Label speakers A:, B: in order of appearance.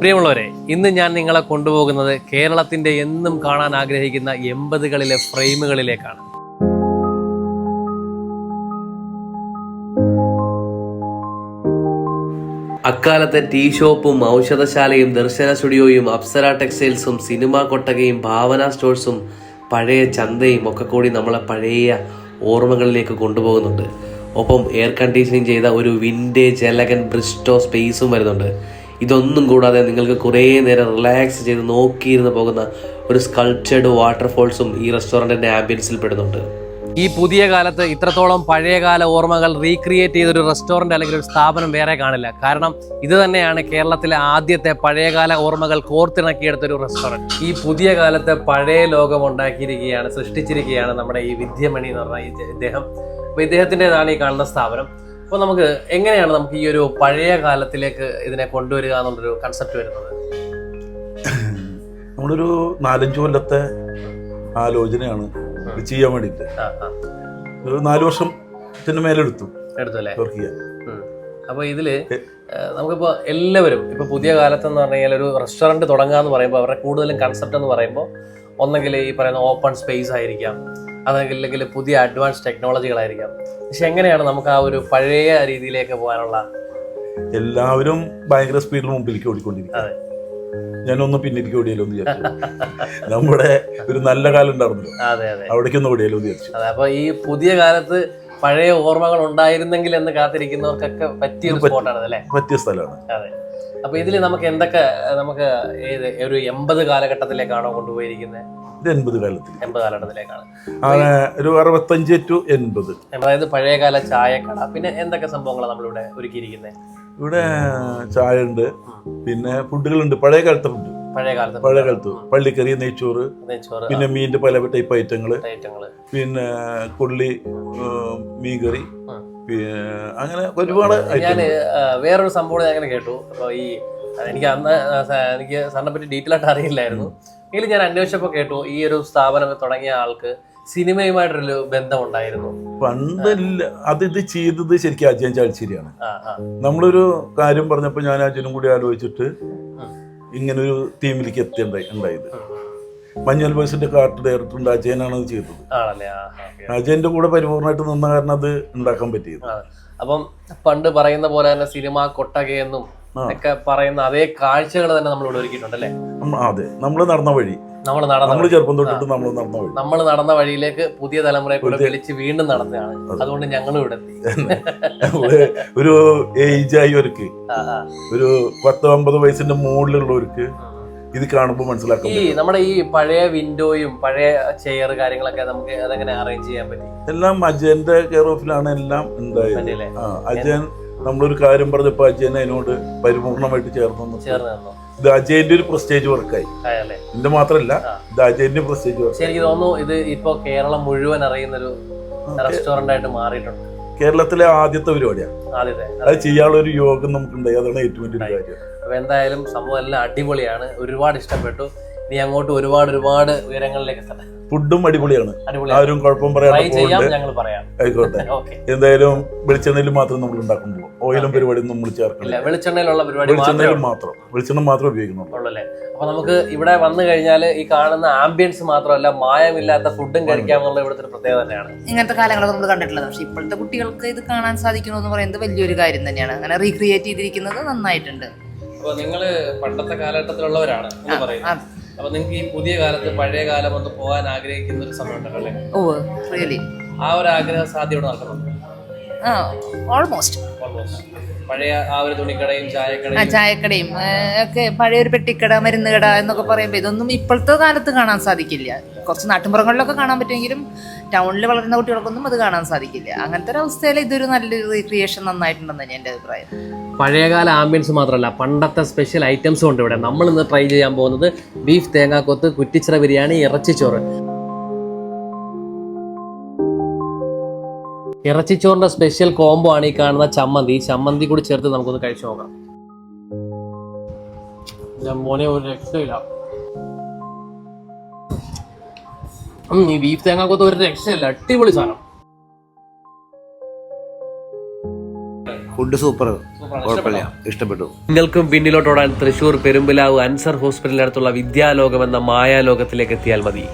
A: പ്രിയമുള്ളവരെ, ഇന്ന് ഞാൻ നിങ്ങളെ കൊണ്ടുപോകുന്നത് കേരളത്തിൻ്റെ എന്നും കാണാൻ ആഗ്രഹിക്കുന്ന 80കളിലെ ഫ്രെയിമുകളിലേക്കാണ്. അക്കാലത്തെ ടീ ഷോപ്പും ഔഷധശാലയും ദർശന സ്റ്റുഡിയോയും അപ്സര ടെക്സ്റ്റൈൽസും സിനിമാ കൊട്ടകയും ഭാവന സ്റ്റോഴ്സും പഴയ ചന്തയും ഒക്കെ കൂടി നമ്മളെ പഴയ ഓർമ്മകളിലേക്ക് കൊണ്ടുപോകുന്നുണ്ട്. ഒപ്പം എയർ കണ്ടീഷനിങ് ചെയ്ത ഒരു വിൻറ്റേജ് എലഗൻ ബ്രിസ്റ്റോ സ്പേസും വരുന്നുണ്ട്. ഇതൊന്നും കൂടാതെ നിങ്ങൾക്ക് കുറേ നേരം റിലാക്സ് ചെയ്ത് നോക്കിയിരുന്ന് പോകുന്ന ഒരു സ്കൾപ്ചേർഡ് വാട്ടർഫോൾസും ഈ റെസ്റ്റോറൻറ്റിൻ്റെ ആംബിയൻസിൽ പെടുന്നുണ്ട്. ഈ പുതിയ കാലത്ത് ഇത്രത്തോളം പഴയകാല ഓർമ്മകൾ റീക്രിയേറ്റ് ചെയ്തൊരു റെസ്റ്റോറൻറ്റ് അല്ലെങ്കിൽ ഒരു സ്ഥാപനം വേറെ കാണില്ല. കാരണം ഇത് തന്നെയാണ് കേരളത്തിലെ ആദ്യത്തെ പഴയകാല ഓർമ്മകൾ കോർത്തിണക്കിയെടുത്തൊരു റെസ്റ്റോറൻറ്റ്. ഈ പുതിയ കാലത്തെ പഴയ ലോകം ഉണ്ടാക്കിയിരിക്കുകയാണ്, സൃഷ്ടിച്ചിരിക്കുകയാണ് നമ്മുടെ ഈ വിദ്യമണി എന്ന് പറഞ്ഞ ഇദ്ദേഹം. അപ്പോൾ ഇദ്ദേഹത്തിൻ്റെതാണ് ഈ കാണുന്ന സ്ഥാപനം. അപ്പോൾ നമുക്ക് എങ്ങനെയാണ് നമുക്ക് ഈ ഒരു പഴയ കാലത്തിലേക്ക് ഇതിനെ കൊണ്ടുവരിക എന്നുള്ളൊരു കൺസെപ്റ്റ് വരുന്നത്?
B: നമ്മളൊരു 4-5 കൊല്ലത്തെ ആലോചനയാണ് ഇത് ചെയ്യാൻ വേണ്ടിയിട്ട്. ഒരു 4 വർഷത്തിന് മേലെടുത്തു അല്ലേ?
A: അപ്പോൾ ഇതില് നമുക്കിപ്പോൾ എല്ലാവരും ഇപ്പോൾ പുതിയ കാലത്ത് എന്ന് പറഞ്ഞു കഴിഞ്ഞാൽ ഒരു റെസ്റ്റോറൻറ്റ് തുടങ്ങുക എന്ന് പറയുമ്പോൾ അവരുടെ കൂടുതലും കൺസെപ്റ്റ് എന്ന് പറയുമ്പോൾ ഒന്നെങ്കിൽ ഈ പറയുന്ന ഓപ്പൺ സ്പേസ് ആയിരിക്കാം, അതല്ലെങ്കിൽ പുതിയ അഡ്വാൻസ് ടെക്നോളജികളായിരിക്കാം. പക്ഷെ എങ്ങനെയാണ് നമുക്ക് ആ ഒരു പഴയ രീതിയിലേക്ക് പോകാനുള്ള?
B: എല്ലാവരും ഭയങ്കര സ്പീഡിൽ മുമ്പിലേക്ക് ഓടിക്കൊണ്ടിരിക്കും. ഞാനൊന്ന് പിന്നിലേക്ക് ഓടിയാലോ എന്ന് വിചാരിച്ചു. നമ്മുടെ ഒരു നല്ല കാലം ഉണ്ടായിരുന്നല്ലോ, അവിടേക്കൊന്ന് ഓടിയാലോ എന്ന് വിചാരിച്ചു.
A: അതെ, അപ്പൊ ഈ പുതിയ കാലത്ത് പഴയ ഓർമ്മകൾ ഉണ്ടായിരുന്നെങ്കിൽ എന്ന് കാത്തിരിക്കുന്നവർക്കൊക്കെ പറ്റിയ സ്പോട്ടാണ് അല്ലേ?
B: പറ്റിയ സ്ഥലമാണ്.
A: അതെ. അപ്പൊ ഇതിൽ നമുക്ക് എന്തൊക്കെ ഏത് ഒരു 80 കാലഘട്ടത്തിലേക്കാണോ കൊണ്ടുപോയിരിക്കുന്നത്?
B: 80
A: കാലഘട്ടത്തിലേക്കാണ്.
B: ഒരു 65 to 80.
A: അതായത് പഴയകാല ചായക്കട. പിന്നെ എന്തൊക്കെ സംഭവങ്ങളാണ് നമ്മളിവിടെ ഒരുക്കിയിരിക്കുന്നത്?
B: ഇവിടെ ചായ ഉണ്ട്, പിന്നെ ഫുഡുകളുണ്ട്. പഴയ കാലത്തെ ഫുഡ്, പഴയ കാലത്ത് പള്ളിക്കറി, നെയ്ച്ചോറ്, പിന്നെ മീനിന്റെ പല ടൈപ്പ് ഐറ്റങ്ങള്, പിന്നെ കൊള്ളി, മീൻകറി, അങ്ങനെ ഒരുപാട്.
A: ഞാൻ വേറൊരു സംഭവം ഞാൻ അങ്ങനെ കേട്ടു. അപ്പോൾ എനിക്ക് സാറിനെ പറ്റി ഡീറ്റെയിൽ ആയിട്ട് അറിയില്ലായിരുന്നു. എങ്കിലും ഞാൻ അന്വേഷിച്ചപ്പോൾ കേട്ടു ഈ ഒരു സ്ഥാപനം തുടങ്ങിയ ആൾക്ക് സിനിമയുമായിട്ടൊരു ബന്ധം ഉണ്ടായിരുന്നു.
B: പണ്ടില്ല, ഇത് ചെയ്തത് ശരിക്കും അജയൻ ചാലിശ്ശേരിയാണ്. നമ്മളൊരു കാര്യം പറഞ്ഞപ്പോൾ ഞാൻ അജയനും കൂടി ആലോചിച്ചിട്ട് ഇങ്ങനൊരു ടീമിലേക്ക് ഉണ്ടായത്. മഞ്ഞൾ ബോയ്സിന്റെ കാർട്ട് ഡയറക്ടറുണ്ട്, അജയനാണ് അത് ചെയ്തത്. അജയന്റെ കൂടെ പരിപൂർണമായിട്ട് നിന്ന കാരണം അത് ഉണ്ടാക്കാൻ പറ്റിയത്.
A: അപ്പം പണ്ട് പറയുന്ന പോലെ തന്നെ സിനിമ കൊട്ടകയെന്നും ഒക്കെ പറയുന്ന അതേ കാഴ്ചകൾ തന്നെ നമ്മൾ ഇവിടെ ഒരുക്കിയിട്ടുണ്ടല്ലേ?
B: അതെ, നമ്മൾ നടന്ന വഴി, നമ്മൾ ചെറുപ്പം തൊട്ടിട്ട് നമ്മൾ
A: നടന്ന വഴിയിലേക്ക് പുതിയ തലമുറയെ കൂടെ വിളിച്ച് വീണ്ടും നടന്നതാണ്. അതുകൊണ്ട് ഞങ്ങളും ഇവിടെ
B: ഒരു ഏജായവർക്ക്, ഒരു 10-50 വയസ്സിന്റെ മുകളിലുള്ളവർക്ക് ഇത് കാണുമ്പോൾ മനസ്സിലാക്കാം.
A: നമ്മുടെ ഈ പഴയ വിൻഡോയും പഴയ ചെയർ കാര്യങ്ങളൊക്കെ നമുക്ക് അതെങ്ങനെ അറേഞ്ച് ചെയ്യാൻ പറ്റി?
B: എല്ലാം അജയന്റെ കെയർ ഓഫിലാണ് എല്ലാം ഉണ്ടായത്. അജയൻ നമ്മളൊരു കാര്യം പറഞ്ഞപ്പോ അജയൻ അതിനോട് പരിപൂർണമായിട്ട് ചേർന്നു. ഇത് അജയന്റെ ഒരു പ്രസ്റ്റേജ് വർക്കായി. ഇതിന്റെ മാത്രല്ല, ഇത് അജയന്റെ പ്രസ്റ്റേജ് വർക്ക്.
A: എനിക്ക് തോന്നുന്നു ഇത് ഇപ്പൊ കേരളം മുഴുവൻ അറിയുന്ന ഒരു റെസ്റ്റോറന്റ് ആയിട്ട് മാറിയിട്ടുണ്ട്.
B: കേരളത്തിലെ ആദ്യത്തെ പരിപാടിയാണ്. അത് ചെയ്യാനുള്ള ഒരു യോഗം നമുക്കുണ്ടായി. അതാണ് ഏറ്റവും വലിയ കാര്യം.
A: അപ്പൊ എന്തായാലും സംഭവം എല്ലാം അടിപൊളിയാണ്, ഒരുപാട് ഇഷ്ടപ്പെട്ടു. ഇനി അങ്ങോട്ട് ഒരുപാട് ഉയരങ്ങളിലേക്ക് എത്തട്ടെ.
B: ഫുഡും അടിപൊളിയാണ്, ആരും കുഴപ്പം പറയാൻ ആയിക്കോട്ടെ. എന്തായാലും വെളിച്ചെണ്ണയിൽ മാത്രം നമ്മൾ ഉണ്ടാക്കുമ്പോൾ ഓയിലും പരിപാടി നമ്മൾ ചേർക്കില്ല. വെളിച്ചെണ്ണയിൽ മാത്രം, വെളിച്ചെണ്ണ മാത്രം ഉപയോഗിക്കുന്നുള്ളൂ.
A: അപ്പൊ നമുക്ക് ഇവിടെ വന്നു കഴിഞ്ഞാൽ ഈ കാണുന്ന ആംബിയൻസ് മാത്രമല്ല, മായമില്ലാത്ത ഫുഡും കഴിക്കാമെന്നുള്ള ഇവിടുത്തെ ഒരു പ്രത്യേകത തന്നെയാണ്.
C: ഇങ്ങനത്തെ കാലങ്ങളൊക്കെ നമ്മൾ കണ്ടിട്ടുള്ളത്. പക്ഷെ ഇപ്പോഴത്തെ കുട്ടികൾക്ക് ഇത് കാണാൻ സാധിക്കുന്നു എന്ന് പറയുന്നത് വലിയൊരു കാര്യം തന്നെയാണ്. അങ്ങനെ റീക്രിയേറ്റ് ചെയ്തിരിക്കുന്നത് നന്നായിട്ടുണ്ട്.
A: അപ്പൊ നിങ്ങള് പണ്ടത്തെ കാലഘട്ടത്തിലുള്ളവരാണ് എന്ന് പറയുന്നത്. അപ്പൊ നിങ്ങൾക്ക് ഈ പുതിയ കാലത്ത് പഴയ കാലം ഒന്ന് പോകാൻ ആഗ്രഹിക്കുന്ന ഒരു സമയം ഉണ്ടല്ലോ അല്ലേ? ആ ഒരു ആഗ്രഹ സാധ്യത നടക്കുന്നുണ്ട്.
C: ഓൾമോസ്റ്റ്
A: പഴയ ആ ഒരു തുണിക്കടയും
C: ചായക്കടയും ഒക്കെ, പഴയ ഒരു പെട്ടിക്കട, മരുന്ന് കട എന്നൊക്കെ പറയുമ്പോൾ ഇതൊന്നും ഇപ്പോഴത്തെ കാലത്ത് കാണാൻ സാധിക്കില്ല. കുറച്ച് നാട്ടിൻപുറങ്ങളിലൊക്കെ കാണാൻ പറ്റുമെങ്കിലും ടൗണിൽ വളരുന്ന കുട്ടികൾക്കൊന്നും അത് കാണാൻ സാധിക്കില്ല. അങ്ങനത്തെ ഒരു അവസ്ഥയിൽ ഇതൊരു നല്ലൊരു റീക്രിയേഷൻ നന്നായിട്ടുണ്ടെന്ന് തന്നെ എൻ്റെ അഭിപ്രായം.
A: പഴയകാല ആംബിയൻസ് മാത്രമല്ല, പണ്ടത്തെ സ്പെഷ്യൽ ഐറ്റംസും ഉണ്ട് ഇവിടെ. നമ്മൾ ഇന്ന് ട്രൈ ചെയ്യാൻ പോകുന്നത് ബീഫ് തേങ്ങാക്കൊത്ത്, കുറ്റിച്ചിറ ബിരിയാണി, ഇറച്ചിച്ചോറ്. ഇറച്ചിച്ചോറിന്റെ സ്പെഷ്യൽ കോംബോ ആണ് ഈ കാണുന്ന ചമ്മന്തി. ചമ്മന്തി കൂടി ചേർത്ത് നമുക്കൊന്ന് കഴിച്ചു നോക്കാം. മോനെ ഒരു രക്ഷയില്ല. ഈ ബീഫ് തേങ്ങാക്കൊത്ത് ഒരു രക്ഷയില്ല, അടിപൊളി സാധനം.
D: ഫുഡ് സൂപ്പർ, കുഴപ്പമില്ല, ഇഷ്ടപ്പെട്ടു.
A: നിങ്ങൾക്കും പിന്നിലോട്ടോടാൻ തൃശൂർ പെരുമ്പിലാവ് അൻസർ ഹോസ്പിറ്റലിനടുത്തുള്ള വിദ്യാലോകം എന്ന മായാലോകത്തിലേക്ക് എത്തിയാൽ മതി.